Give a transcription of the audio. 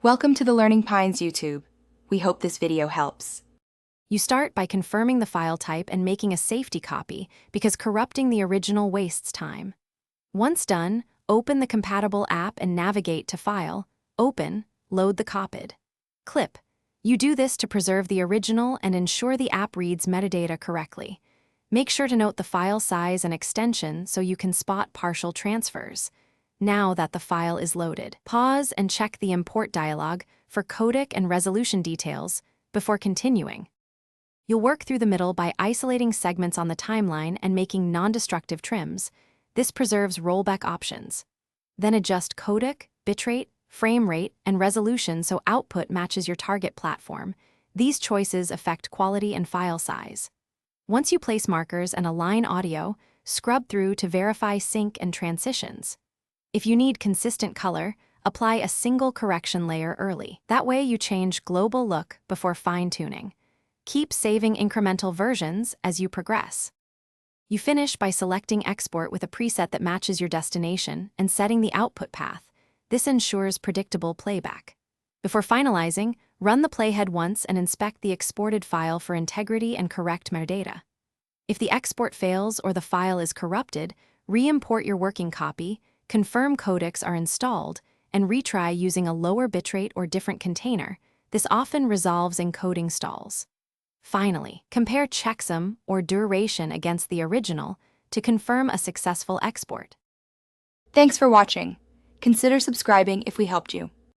Welcome to the Learning Pines YouTube. We hope this video helps. You start by confirming the file type and making a safety copy because corrupting the original wastes time. Once done, open the compatible app and navigate to File, Open, Load the copied. Clip. You do this to preserve the original and ensure the app reads metadata correctly. Make sure to note the file size and extension so you can spot partial transfers. Now that the file is loaded, pause and check the import dialog for codec and resolution details before continuing. You'll work through the middle by isolating segments on the timeline and making non-destructive trims. This preserves rollback options. Then adjust codec, bitrate, frame rate, and resolution so output matches your target platform. These choices affect quality and file size. Once you place markers and align audio, scrub through to verify sync and transitions. If you need consistent color, apply a single correction layer early. That way you change global look before fine-tuning. Keep saving incremental versions as you progress. You finish by selecting export with a preset that matches your destination and setting the output path. This ensures predictable playback. Before finalizing, run the playhead once and inspect the exported file for integrity and correct metadata. If the export fails or the file is corrupted, re-import your working copy, confirm codecs are installed, and retry using a lower bitrate or different container. This often resolves encoding stalls. Finally, compare checksum or duration against the original to confirm a successful export. Thanks for watching. Consider subscribing if we helped you.